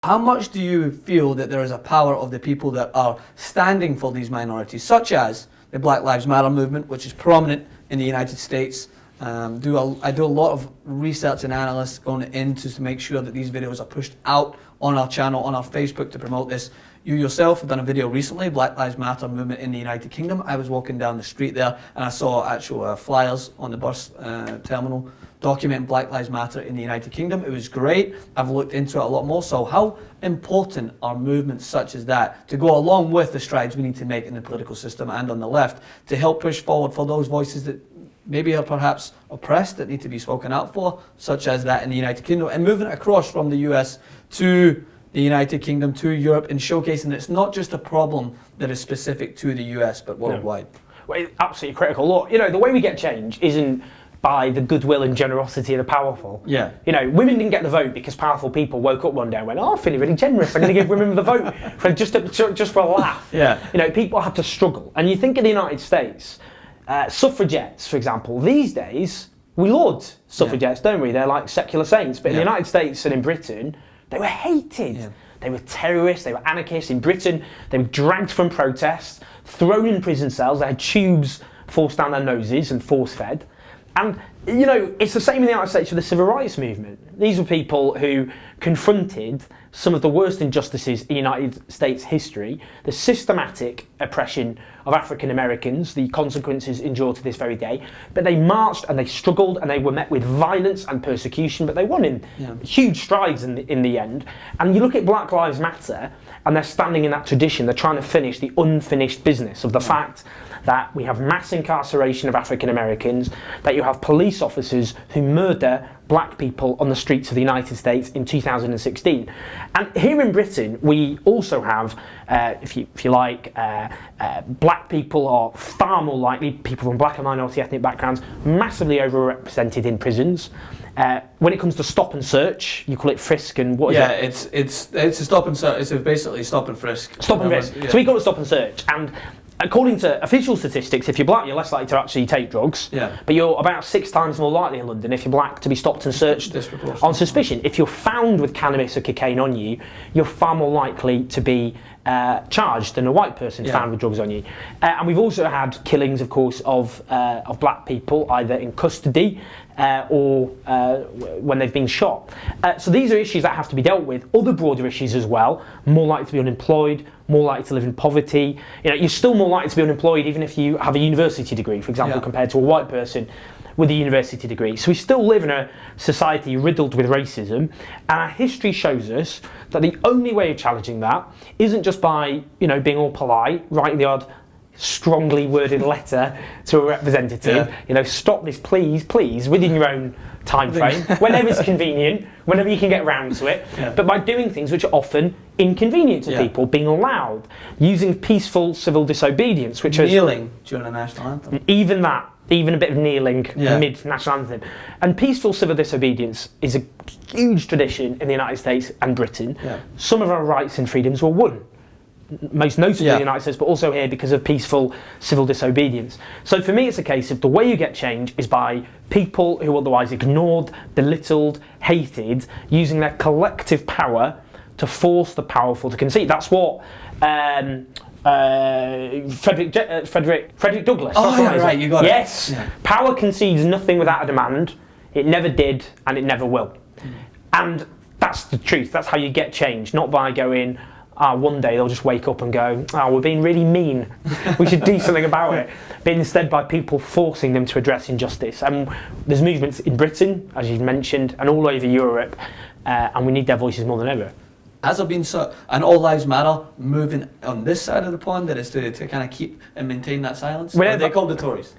How much do you feel that there is a power of the people that are standing for these minorities, such as the Black Lives Matter movement, which is prominent in the United States? I do a lot of research and analysis going into to make sure that these videos are pushed out on our channel, on our Facebook to promote this. You yourself have done a video recently, Black Lives Matter movement in the United Kingdom. I was walking down the street there and I saw actual flyers on the bus terminal documenting Black Lives Matter in the United Kingdom. It was great. I've looked into it a lot more. So how important are movements such as that to go along with the strides we need to make in the political system and on the left to help push forward for those voices that maybe are perhaps oppressed, that need to be spoken out for, such as that in the United Kingdom, and moving across from the US to the United Kingdom, to Europe, and showcasing it's not just a problem that is specific to the US, but worldwide? No. Well, it's absolutely critical. Look, the way we get change isn't by the goodwill and generosity of the powerful. Yeah. Women didn't get the vote because powerful people woke up one day and went, I'm feeling really generous, I'm going to give women the vote just for a laugh. Yeah. People had to struggle. And you think of the United States, suffragettes, for example, these days, we laud suffragettes, don't we? They're like secular saints. But in the United States and in Britain, they were hated. Yeah. They were terrorists, they were anarchists. In Britain, they were dragged from protests, thrown in prison cells, they had tubes forced down their noses and force-fed. And, it's the same in the United States with the civil rights movement. These were people who confronted some of the worst injustices in United States history, the systematic oppression of African Americans, the consequences endured to this very day. But they marched and they struggled and they were met with violence and persecution, but they won in huge strides in the end. And you look at Black Lives Matter and they're standing in that tradition. They're trying to finish the unfinished business of the fact that we have mass incarceration of African Americans, that you have police officers who murder black people on the streets of the United States in 2016. And here in Britain, we also have, if you like, black people are far more likely, people from black and minority ethnic backgrounds, massively overrepresented in prisons. When it comes to stop and search, you call it frisk and what is it? It's a stop and search. It's basically stop and frisk. Stop and frisk. Yeah. So we call it stop and search. And according to official statistics, if you're black, you're less likely to actually take drugs. Yeah. But you're about 6 times more likely in London if you're black to be stopped and searched on suspicion. If you're found with cannabis or cocaine on you, you're far more likely to be charged than a white person found with drugs on you. And we've also had killings, of course, of black people either in custody or when they've been shot. So these are issues that have to be dealt with. Other broader issues as well, more likely to be unemployed, more likely to live in poverty. You're still more likely to be unemployed even if you have a university degree, for example, compared to a white person with a university degree. So we still live in a society riddled with racism, and our history shows us that the only way of challenging that isn't just by, being all polite, writing the odd strongly worded letter to a representative, stop this please, within your own time frame, whenever it's convenient, whenever you can get round to it, but by doing things which are often inconvenient to people, being loud, using peaceful civil disobedience, which is kneeling during the national anthem. Even a bit of kneeling mid-national anthem. And peaceful civil disobedience is a huge tradition in the United States and Britain. Some of our rights and freedoms were won, most notably in the United States, but also here because of peaceful civil disobedience. So for me, it's a case of the way you get change is by people who are otherwise ignored, belittled, hated, using their collective power to force the powerful to concede. That's what Frederick Douglass. Oh, right, you got it. Yes, power concedes nothing without a demand. It never did, and it never will. And that's the truth. That's how you get change, not by going, one day they'll just wake up and go, we're being really mean, we should do something about it. But instead by people forcing them to address injustice. And there's movements in Britain, as you've mentioned, and all over Europe, and we need their voices more than ever. Has there been an All Lives Matter moving on this side of the pond that is to kind of keep and maintain that silence? Or are they called the Tories?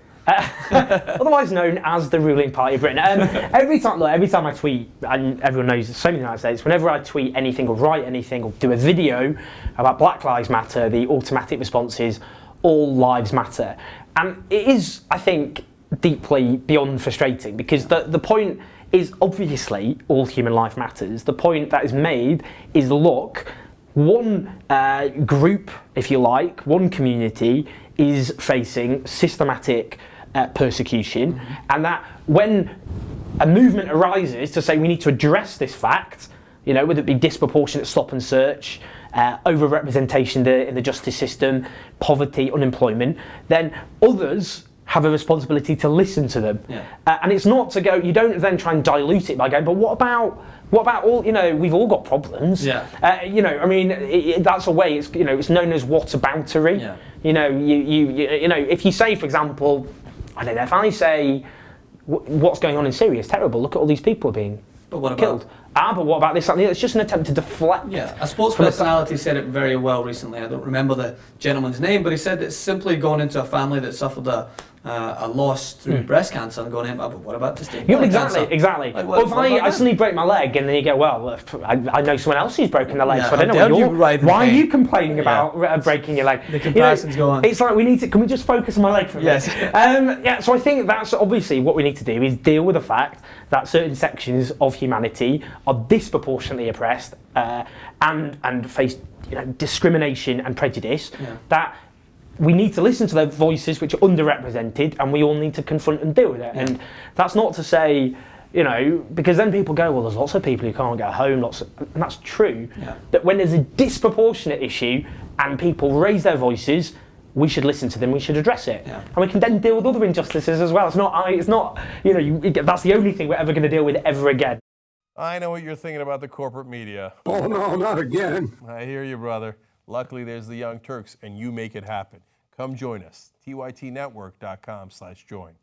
Otherwise known as the ruling party of Britain. Every time I tweet, and everyone knows the same in the United States, whenever I tweet anything or write anything or do a video about Black Lives Matter, the automatic response is all lives matter. And it is, I think, deeply beyond frustrating, because the point is obviously all human life matters. The point that is made is, look, one group, if you like, one community is facing systematic persecution, and that when a movement arises to say we need to address this fact, you know, whether it be disproportionate stop and search, over-representation in the justice system, poverty, unemployment, then others have a responsibility to listen to them. Yeah. And it's not to go, you don't then try and dilute it by going, but what about all, you know, we've all got problems. Yeah. You know, I mean, that's a way, it's, you know, it's known as whataboutery. Yeah. You know, you know, if you say, for example, I don't know, if I say, what's going on in Syria is terrible, look at all these people being killed. But what about this? It's just an attempt to deflect. Yeah, a sports personality said it very well recently. I don't remember the gentleman's name, but he said it's simply gone into a family that suffered a loss through breast cancer and going in, but what about this thing? Yeah, exactly. Like, or if I suddenly break my leg and then you go, well, I know someone else who's broken their leg, so I don't know why are you complaining about breaking your leg? The comparisons go on. It's like can we just focus on my leg for a minute? Yes. So I think that's obviously what we need to do is deal with the fact that certain sections of humanity are disproportionately oppressed and face, you know, discrimination and prejudice. Yeah. That we need to listen to their voices which are underrepresented, and we all need to confront and deal with it. Yeah. And that's not to say, you know, because then people go, well, there's lots of people who can't get home, and that's true. Yeah. That when there's a disproportionate issue and people raise their voices, we should listen to them, we should address it. Yeah. And we can then deal with other injustices as well. It's not, you know, that's the only thing we're ever going to deal with ever again. I know what you're thinking about the corporate media. Oh, no, not again. I hear you, brother. Luckily, there's the Young Turks, and you make it happen. Come join us, tytnetwork.com/join.